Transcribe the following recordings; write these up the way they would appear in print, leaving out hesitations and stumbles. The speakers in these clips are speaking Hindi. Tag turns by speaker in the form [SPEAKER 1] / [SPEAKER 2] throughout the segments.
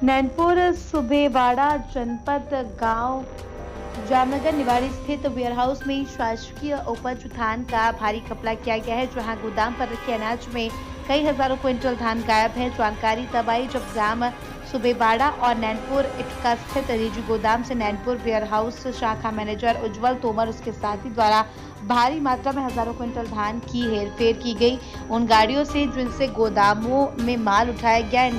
[SPEAKER 1] नैनपुर सुबेवाड़ा जनपद गांव जामनगर निवाड़ी स्थित वेयरहाउस में शासकीय उपज धान का भारी घपला किया गया है, जहां गोदाम पर रखे अनाज में कई हजारों क्विंटल धान गायब है। जानकारी तब आई जब ग्राम सुबेवाड़ा और नैनपुर इटका स्थित निजी गोदाम से नैनपुर वेयरहाउस शाखा मैनेजर उज्जवल तोमर उसके साथी द्वारा भारी मात्रा में हजारों क्विंटल धान की हेरफेर की गई। उन गाड़ियों से जिनसे गोदामों में माल उठाया गया,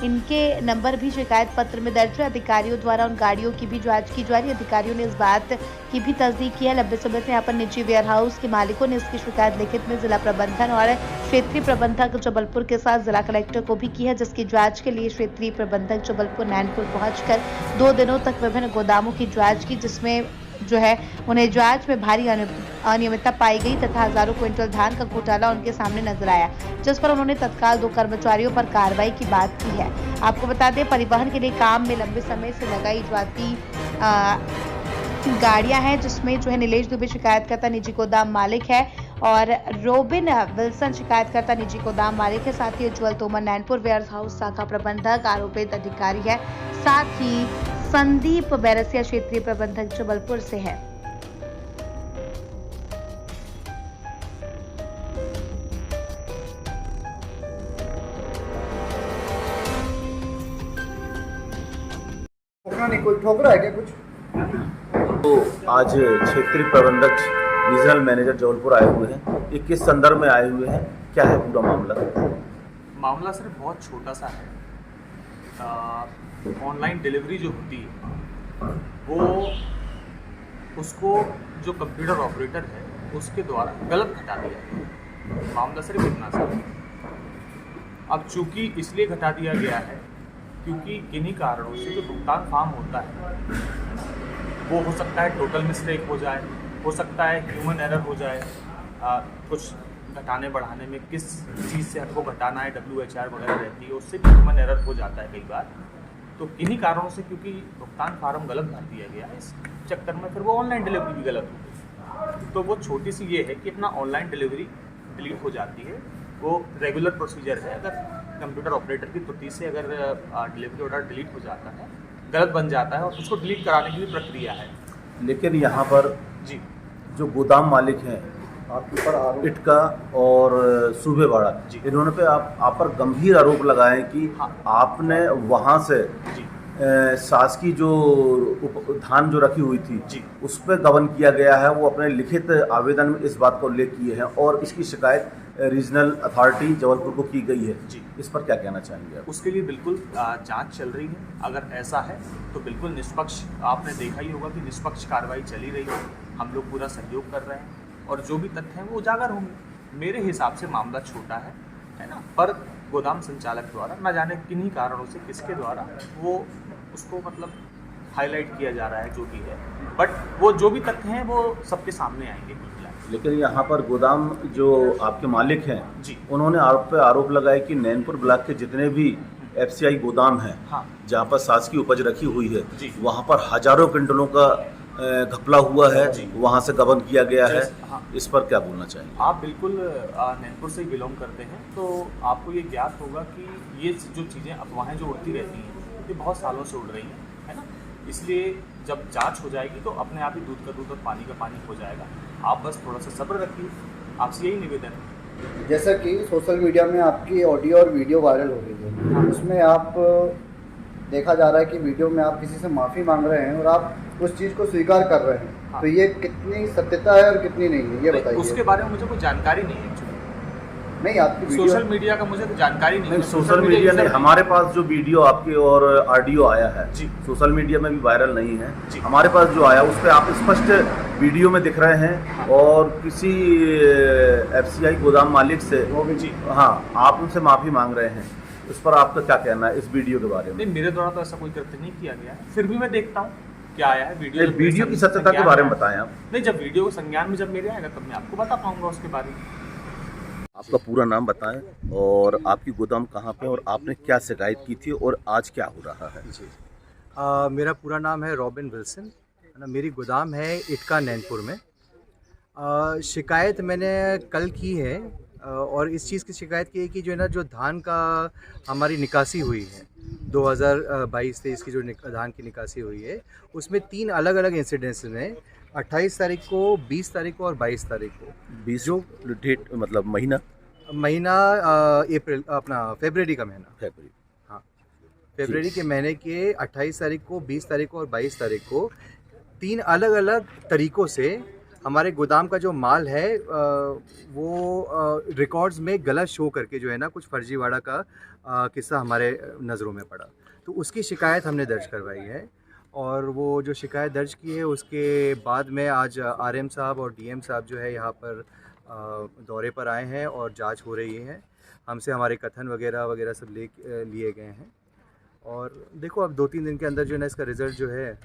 [SPEAKER 1] इनके नंबर भी शिकायत पत्र में दर्ज है। अधिकारियों द्वारा उन गाड़ियों की भी जांच की जा रही है। अधिकारियों ने इस बात की भी तस्दीक की है। लंबे समय से यहाँ पर निजी वेयरहाउस के मालिकों ने इसकी शिकायत लिखित में जिला प्रबंधन और क्षेत्रीय प्रबंधक जबलपुर के साथ जिला कलेक्टर को भी की है, जिसकी जांच के लिए क्षेत्रीय प्रबंधक जबलपुर नैनपुर पहुंचकर 2 दिनों तक विभिन्न गोदामों की जाँच की, जिसमें उन्हें जांच में भारी अनियमितता पाई गई तथा हजारों क्विंटल धान का घोटाला उनके सामने नजर आया, जिस पर उन्होंने तत्काल 2 कर्मचारियों पर कार्रवाई की बात की है। आपको बता दें, परिवहन के लिए काम में लंबे समय से लगाई जाती गाड़ियां हैं, जिसमें नीलेश दुबे शिकायतकर्ता निजी गोदाम मालिक है और रोबिन विल्सन शिकायतकर्ता निजी गोदाम मालिक है। साथ ही उज्जवल तोमर नैनपुर वेयरहाउस शाखा प्रबंधक आरोपित अधिकारी है। साथ ही संदीप बैरसिया क्षेत्रीय प्रबंधक जबलपुर से है।
[SPEAKER 2] नहीं, कोई ठोक रहा है क्या कुछ?
[SPEAKER 3] तो आज क्षेत्रीय प्रबंधक रीजनल मैनेजर जबलपुर आए हुए हैं। ये किस संदर्भ में आए हुए हैं, क्या है पूरा
[SPEAKER 4] मामला सिर्फ बहुत छोटा सा है। ऑनलाइन डिलीवरी जो होती है वो उसको जो कंप्यूटर ऑपरेटर है उसके द्वारा गलत घटा दिया गया। मामला सिर्फ इतना सा है। अब चूंकि इसलिए घटा दिया गया है क्योंकि किन्हीं कारणों से जो भुगतान फॉर्म होता है वो हो सकता है टोटल मिस्टेक हो जाए, हो सकता है ह्यूमन एरर हो जाए। कुछ घटाने बढ़ाने में किस चीज़ से हमको घटाना है, WHR वगैरह रहती है, उससे भी ह्यूमन एरर हो जाता है कई बार। तो किन्हीं कारणों से क्योंकि भुगतान फार्म गलत भर दिया गया है, इस चक्कर में फिर वो ऑनलाइन डिलीवरी भी गलत हो गई। तो वो छोटी सी ये है कि अपना ऑनलाइन डिलीवरी डिलीट हो जाती है। वो रेगुलर प्रोसीजर है। अगर कंप्यूटर ऑपरेटर की त्रुटि से अगर डिलीवरी ऑर्डर डिलीट हो जाता है, गलत बन जाता है, और उसको डिलीट कराने की भी प्रक्रिया है।
[SPEAKER 3] लेकिन यहाँ पर
[SPEAKER 4] जी,
[SPEAKER 3] जो गोदाम मालिक हैं
[SPEAKER 2] आपके ऊपर
[SPEAKER 3] इटका और सुबेवाड़ा, इन्होंने पे आप पर गंभीर आरोप लगाए कि
[SPEAKER 4] हाँ।
[SPEAKER 3] आपने वहाँ से
[SPEAKER 4] जी,
[SPEAKER 3] शासकीय जो धान जो रखी हुई थी
[SPEAKER 4] जी,
[SPEAKER 3] उस पर गबन किया गया है। वो अपने लिखित आवेदन में इस बात का उल्लेख किए हैं और इसकी शिकायत रीजनल अथॉरिटी जबलपुर को की गई है।
[SPEAKER 4] जी,
[SPEAKER 3] इस पर क्या कहना चाहेंगे आप?
[SPEAKER 4] उसके लिए बिल्कुल जांच चल रही है। अगर ऐसा है तो बिल्कुल निष्पक्ष, आपने देखा ही होगा कि निष्पक्ष कार्रवाई चली रही है। हम लोग पूरा सहयोग कर रहे हैं और जो भी तथ्य हैं वो उजागर होंगे। मेरे हिसाब से मामला छोटा है ना, पर गोदाम संचालक द्वारा न जाने किन्हीं कारणों से किसके द्वारा वो उसको मतलब हाईलाइट किया जा रहा है जो भी है, बट वो जो भी तथ्य हैं वो सबके सामने आएंगे।
[SPEAKER 3] लेकिन यहाँ पर गोदाम जो आपके मालिक हैं
[SPEAKER 4] जी,
[SPEAKER 3] उन्होंने आरोप लगाए कि नैनपुर ब्लॉक के जितने भी FCI गोदाम हैं,
[SPEAKER 4] हाँ,
[SPEAKER 3] जहाँ पर शासकीय उपज रखी हुई है,
[SPEAKER 4] जी,
[SPEAKER 3] वहाँ पर हजारों क्विंटलों का घपला हुआ है, वहाँ से गबन किया गया है।
[SPEAKER 4] हाँ।
[SPEAKER 3] इस पर क्या बोलना चाहेंगे?
[SPEAKER 4] आप बिल्कुल नैनपुर से ही बिलोंग करते हैं तो आपको ये ज्ञात होगा कि ये जो चीज़ें अफवाहें जो उड़ती रहती हैं ये बहुत सालों से उड़ रही हैं, है ना। इसलिए जब जांच हो जाएगी तो अपने आप ही दूध का दूध और पानी का पानी हो जाएगा। आप बस थोड़ा सा सब्र रखिए, आपसे यही निवेदन है।
[SPEAKER 2] जैसा कि सोशल मीडिया में आपकी ऑडियो और वीडियो वायरल हो रही है, उसमें आप देखा जा रहा है कि वीडियो में आप किसी से माफ़ी मांग रहे हैं और आप उस चीज़ को स्वीकार कर रहे हैं।
[SPEAKER 4] हाँ।
[SPEAKER 2] तो ये कितनी सत्यता है और कितनी नहीं है, ये बताइए।
[SPEAKER 4] उसके बारे में मुझे कोई जानकारी नहीं है।
[SPEAKER 2] नहीं, आपकी वीडियो
[SPEAKER 4] सोशल मीडिया का मुझे तो जानकारी नहीं है।
[SPEAKER 3] सोशल मीडिया नहीं, हमारे पास जो वीडियो आपके और ऑडियो आया है
[SPEAKER 4] जी,
[SPEAKER 3] सोशल मीडिया में भी वायरल नहीं है
[SPEAKER 4] जी,
[SPEAKER 3] हमारे पास जो आया उस पर आप स्पष्ट वीडियो में दिख रहे हैं।
[SPEAKER 4] हाँ।
[SPEAKER 3] और किसी FCI गोदाम मालिक से
[SPEAKER 4] जी,
[SPEAKER 3] हाँ, आप उनसे माफ़ी मांग रहे हैं। उस पर आपका क्या कहना है इस वीडियो के बारे में?
[SPEAKER 4] नहीं, मेरे द्वारा तो ऐसा कोई कृत्य नहीं किया गया है। फिर भी मैं देखता हूँ क्या आया है
[SPEAKER 3] वीडियो की सत्यता के बारे में बताएं आप।
[SPEAKER 4] नहीं, जब वीडियो को संज्ञान में जब मेरे आएगा तब मैं आपको बता पाऊंगा उसके बारे में।
[SPEAKER 3] आपका पूरा नाम बताएं और आपकी गोदाम कहाँ पे और आपने क्या शिकायत की थी और आज क्या हो रहा है?
[SPEAKER 5] जी, मेरा पूरा नाम है रॉबिन विल्सन, है ना। मेरी गोदाम है इटका नैनपुर में। शिकायत मैंने कल की है और इस चीज़ की शिकायत की है कि जो है ना, जो धान का हमारी निकासी हुई है 2022-23 की जो धान की निकासी हुई है, उसमें 3 अलग अलग इंसिडेंट्स में 28 तारीख को, 20 तारीख को और 22 तारीख को
[SPEAKER 3] 20 जो डेट मतलब महीना
[SPEAKER 5] अप्रैल, अपना फरवरी का महीना,
[SPEAKER 3] फरवरी।
[SPEAKER 5] हाँ, फरवरी के महीने के 28 तारीख को, 20 तारीख को और 22 तारीख को 3 अलग अलग तरीक़ों से हमारे गोदाम का जो माल है वो रिकॉर्ड्स में गलत शो करके जो है ना, कुछ फर्जीवाड़ा का किस्सा हमारे नज़रों में पड़ा। तो उसकी शिकायत हमने दर्ज करवाई है, और वो जो शिकायत दर्ज की है उसके बाद में आज आरएम साहब और डीएम साहब जो है यहाँ पर दौरे पर आए हैं और जांच हो रही है। हमसे हमारे कथन वगैरह वगैरह सब लिए गए हैं, और देखो अब 2-3 दिन के अंदर जो है ना, इसका रिज़ल्ट जो है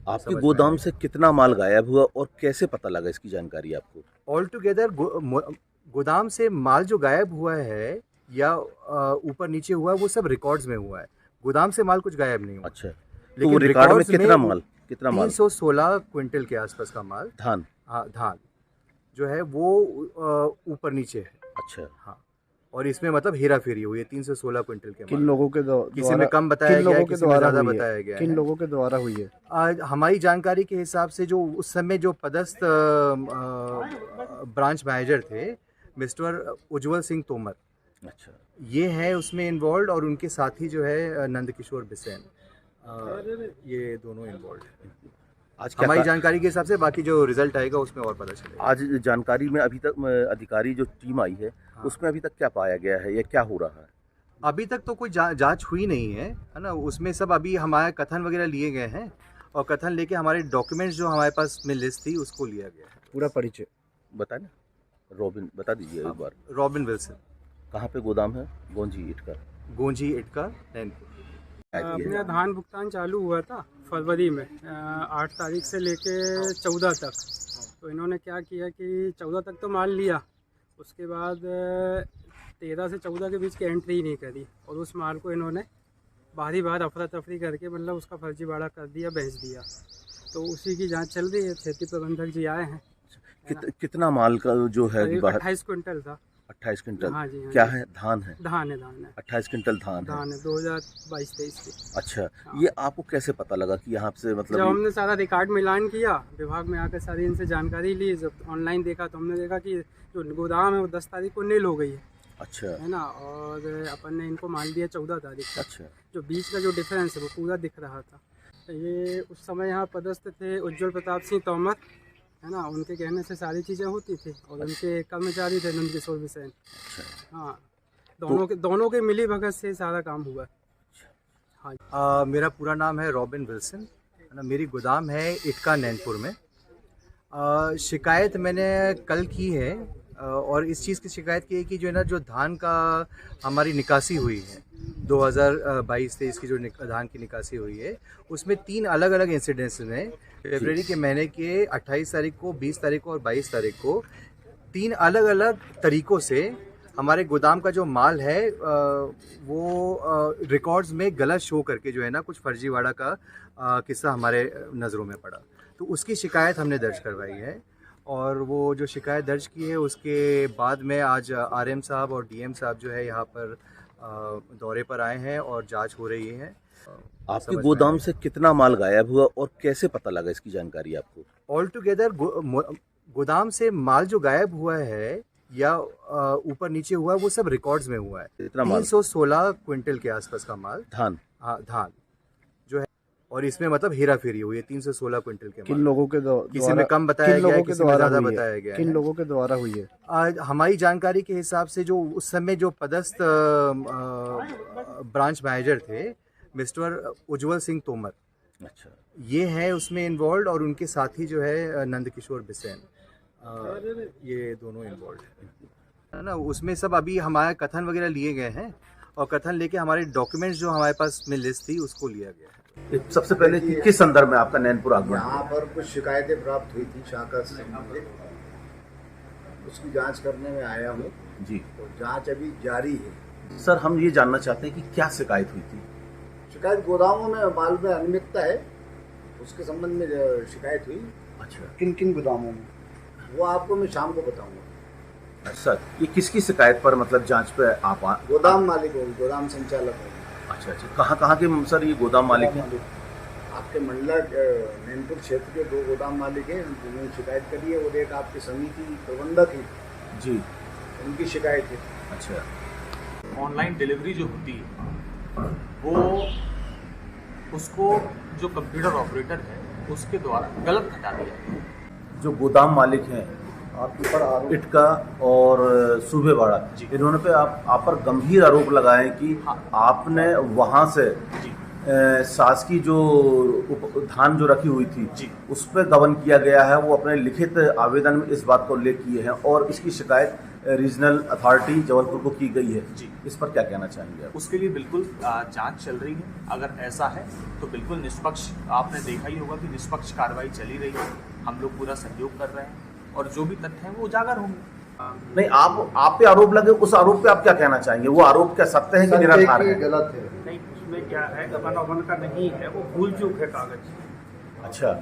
[SPEAKER 3] आपके गोदाम से कितना माल गायब हुआ और कैसे पता लगा, इसकी जानकारी आपको?
[SPEAKER 5] ऑल टुगेदर गोदाम से माल जो गायब हुआ है या ऊपर नीचे हुआ है, वो सब रिकॉर्ड्स में हुआ है। गोदाम से माल कुछ गायब नहीं हुआ।
[SPEAKER 3] अच्छा, तो वो रिकॉर्ड में कितना माल
[SPEAKER 5] 316 क्विंटल के आसपास का माल
[SPEAKER 3] धान,
[SPEAKER 5] हाँ, धान जो है वो ऊपर नीचे है।
[SPEAKER 3] अच्छा,
[SPEAKER 5] हाँ, और इसमें मतलब हेरा फेरी हुई है 316 क्विंटल के।
[SPEAKER 2] किन लोगों के
[SPEAKER 5] किसी में कम बताया गया है, किसी में ज़्यादा बताया गया है।
[SPEAKER 2] किन लोगों के द्वारा हुई है?
[SPEAKER 5] आज हमारी जानकारी के हिसाब से जो उस समय जो पदस्थ ब्रांच मैनेजर थे, मिस्टर उज्जवल सिंह तोमर,
[SPEAKER 3] अच्छा,
[SPEAKER 5] ये है उसमें इन्वॉल्व, और उनके साथी जो है नंदकिशोर बिसेन, ये दोनों इन्वॉल्व हैं।
[SPEAKER 3] आज
[SPEAKER 5] हमारी जानकारी के हिसाब से, बाकी जो रिजल्ट आएगा उसमें और पता चलेगा।
[SPEAKER 3] आज जानकारी में अभी तक अधिकारी जो टीम आई है, हाँ, उसमें अभी तक क्या पाया गया है या क्या हो रहा है?
[SPEAKER 5] अभी तक तो कोई जांच हुई नहीं है ना। उसमें सब अभी हमारे कथन वगैरह लिए गए हैं, और कथन लेके हमारे डॉक्यूमेंट्स जो हमारे पास में लिस्ट थी उसको लिया गया है।
[SPEAKER 2] पूरा परिचय
[SPEAKER 3] बताए ना, रॉबिन बता दीजिए एक बार।
[SPEAKER 5] Robin Wilson.
[SPEAKER 3] कहाँ पे गोदाम है? गोंजी इटका नैनपुर।
[SPEAKER 6] अपना धान भुगतान चालू हुआ था फरवरी में 8 तारीख से लेके 14 तक। तो इन्होंने क्या किया कि 14 तक तो माल लिया, उसके बाद 13 से 14 के बीच की एंट्री नहीं करी, और उस माल को इन्होंने बाहर अफरा तफरी करके मतलब उसका फर्जीवाड़ा कर दिया, बेच दिया। तो उसी की जांच चल रही है। खेती प्रबंधक जी आए हैं।
[SPEAKER 3] कितना माल का जो है?
[SPEAKER 6] 28 क्विंटल था।
[SPEAKER 3] 28 क्विंटल?
[SPEAKER 6] हाँ जी, हाँ
[SPEAKER 3] क्या
[SPEAKER 6] जी।
[SPEAKER 3] है? धान है। 28 क्विंटल धान है
[SPEAKER 6] 2022-23 की।
[SPEAKER 3] अच्छा,
[SPEAKER 6] हाँ।
[SPEAKER 3] ये आपको कैसे पता लगा कि यहाँ से मतलब?
[SPEAKER 6] जब हमने सारा रिकॉर्ड मिलान किया, विभाग में आकर सारी इनसे जानकारी ली, जब ऑनलाइन देखा तो हमने देखा कि जो गोदाम है वो 10 तारीख को नील हो गई है।
[SPEAKER 3] अच्छा,
[SPEAKER 6] है ना, और अपन ने इनको माल दिया 14 तारीख को।
[SPEAKER 3] अच्छा,
[SPEAKER 6] जो बीच का जो डिफरेंस है वो पूरा दिख रहा था। तो ये उस समय यहाँ पदस्थ थे उज्जवल प्रताप सिंह तोमर, है ना, उनके कहने से सारी चीज़ें होती थी, और उनके कर्मचारी थे नंदकिशोर बिसेन। हाँ, दोनों के मिली भगत से सारा काम हुआ।
[SPEAKER 5] हाँ, मेरा पूरा नाम है रॉबिन विल्सन, है ना। मेरी गोदाम है इटका नैनपुर में। शिकायत मैंने कल की है, और इस चीज़ की शिकायत की है कि जो है ना, जो धान का हमारी निकासी हुई है 2022-23 की जो धान की निकासी हुई है, उसमें 3 अलग अलग इंसिडेंट्स में फरवरी के महीने के 28 तारीख को, 20 तारीख को और 22 तारीख को 3 अलग अलग तरीक़ों से हमारे गोदाम का जो माल है वो रिकॉर्ड्स में गलत शो करके जो है ना, कुछ फर्जीवाड़ा का किस्सा हमारे नज़रों में पड़ा। तो उसकी शिकायत हमने दर्ज करवाई है, और वो जो शिकायत दर्ज की है उसके बाद में आज आरएम साहब और डीएम साहब जो है यहाँ पर दौरे पर आए हैं और जांच हो रही है।
[SPEAKER 3] आपके गोदाम से कितना माल गायब हुआ और कैसे पता लगा, इसकी जानकारी आपको?
[SPEAKER 5] ऑल टुगेदर गोदाम से माल जो गायब हुआ है या ऊपर नीचे हुआ है, वो सब रिकॉर्ड्स में हुआ है। 316 क्विंटल के आसपास का माल
[SPEAKER 3] धान,
[SPEAKER 5] हाँ, धान जो है, और इसमें मतलब हेरा फेरी हुई है 316 क्विंटल के।
[SPEAKER 2] किन लोगों के
[SPEAKER 5] किसी में कम बताया गया है, किसी में ज़्यादा बताया गया है।
[SPEAKER 2] किन लोगों के द्वारा हुई है?
[SPEAKER 5] आज हमारी जानकारी के हिसाब से जो उस समय जो पदस्थ ब्रांच मैनेजर थे, मिस्टर उज्जवल सिंह तोमर,
[SPEAKER 3] अच्छा,
[SPEAKER 5] ये है उसमें इन्वॉल्व, और उनके साथी जो है नंदकिशोर बिसेन, ये दोनों इन्वॉल्व है ना। उसमें सब अभी हमारे कथन वगैरह लिए गए हैं, और कथन लेके हमारे डॉक्यूमेंट्स जो हमारे पास में लिस्ट थी उसको लिया गया है।
[SPEAKER 3] सबसे पहले किस संदर्भ में आपका नैनपुर आगमन?
[SPEAKER 7] यहाँ पर कुछ शिकायतें प्राप्त हुई थी शाखा से संबंधित, उसकी जांच करने में आया हूँ
[SPEAKER 3] जी,
[SPEAKER 7] और जांच अभी जारी है।
[SPEAKER 3] सर, हम ये जानना चाहते हैं कि क्या शिकायत हुई थी?
[SPEAKER 7] शिकायत गोदामों में माल में अनियमितता है, उसके संबंध में शिकायत हुई।
[SPEAKER 3] अच्छा,
[SPEAKER 2] किन किन गोदामों में?
[SPEAKER 7] वो आपको मैं शाम को बताऊंगा।
[SPEAKER 3] अच्छा, ये किसकी शिकायत पर मतलब जांच पे आप
[SPEAKER 7] गोदाम मालिक हो, गोदाम संचालक हो।
[SPEAKER 3] अच्छा अच्छा, कहाँ के सर ये गोदाम मालिक हैं?
[SPEAKER 7] आपके मंडला नैनपुर क्षेत्र के 2 गोदाम मालिक हैं जिन्होंने शिकायत करी है, और एक आपके समिति प्रबंधक है
[SPEAKER 3] जी,
[SPEAKER 7] उनकी शिकायत है।
[SPEAKER 3] अच्छा।
[SPEAKER 4] ऑनलाइन डिलीवरी जो होती है वो उसको जो कंप्यूटर ऑपरेटर है उसके द्वारा गलत घटा दिया है।
[SPEAKER 3] जो गोदाम मालिक हैं
[SPEAKER 2] आपके ऊपर आरोप
[SPEAKER 3] इटका और सूबेवाड़ा, इन्होंने पे आप पर गंभीर आरोप लगाए कि आपने वहां से
[SPEAKER 4] जी
[SPEAKER 3] शासकीय जो धान जो रखी हुई थी
[SPEAKER 4] जी
[SPEAKER 3] उस पर गबन किया गया है। वो अपने लिखित आवेदन में इस बात को उल्लेख किए हैं और इसकी शिकायत रीजनल अथॉरिटी जबलपुर को की गई है
[SPEAKER 4] जी।
[SPEAKER 3] इस पर क्या कहना चाहेंगे आप?
[SPEAKER 4] उसके लिए बिल्कुल जांच चल रही है। अगर ऐसा है तो बिल्कुल निष्पक्ष, आपने देखा ही होगा कि निष्पक्ष कार्रवाई चली रही है। हम लोग पूरा सहयोग कर रहे हैं और जो भी तथ्य हैं वो उजागर होंगे।
[SPEAKER 3] नहीं, आप पे आरोप लगे, उस आरोप पे आप क्या कहना चाहेंगे? वो आरोप क्या सत्य है कि निराधार है?
[SPEAKER 2] गलत है।
[SPEAKER 6] नहीं, उसमें क्या है, गबन वबन का नहीं है, वो भूल चूक है कागज।
[SPEAKER 3] अच्छा,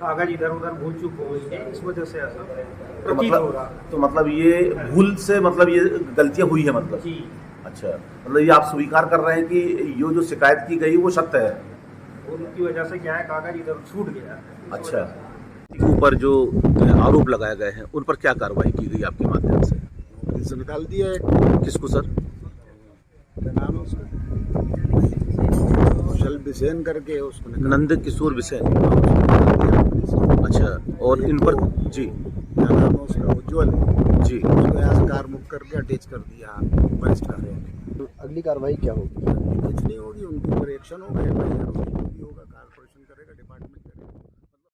[SPEAKER 6] कागज इधर उधर भूल चूक हो गई है, इस वजह से ऐसा
[SPEAKER 3] तो
[SPEAKER 6] प्रतीत हो रहा है।
[SPEAKER 3] मतलब ये भूल से मतलब ये गलतियां हुई है मतलब?
[SPEAKER 6] जी,
[SPEAKER 3] अच्छा, मतलब ये आप स्वीकार कर रहे हैं कि ये जो शिकायत की गई वो सत्य है?
[SPEAKER 6] उनकी वजह से क्या है, कागज इधर छूट गया है।
[SPEAKER 3] अच्छा, ऊपर जो आरोप लगाए गए हैं उन पर क्या कार्रवाई की गई आपके माध्यम से?
[SPEAKER 7] नौकरी से निकाल दिया है।
[SPEAKER 3] किसको सर?
[SPEAKER 7] क्या नाम है उसका? कुशल बिसेन करके उसको
[SPEAKER 3] नंद किशोर विसेन। अच्छा, और इन पर जी
[SPEAKER 7] क्या नाम है उसका? उज्ज्वल
[SPEAKER 3] जी,
[SPEAKER 7] उसको यहाँ से कार मुक्त करके अटैच कर दिया वरिष्ठ कार्यालय।
[SPEAKER 2] अगली कार्रवाई क्या होगी?
[SPEAKER 7] कुछ नहीं होगी, उनके ऊपर एक्शन होगा, FIR होगी, जो भी होगा कारपोरेशन करेगा, डिपार्टमेंट करेगा।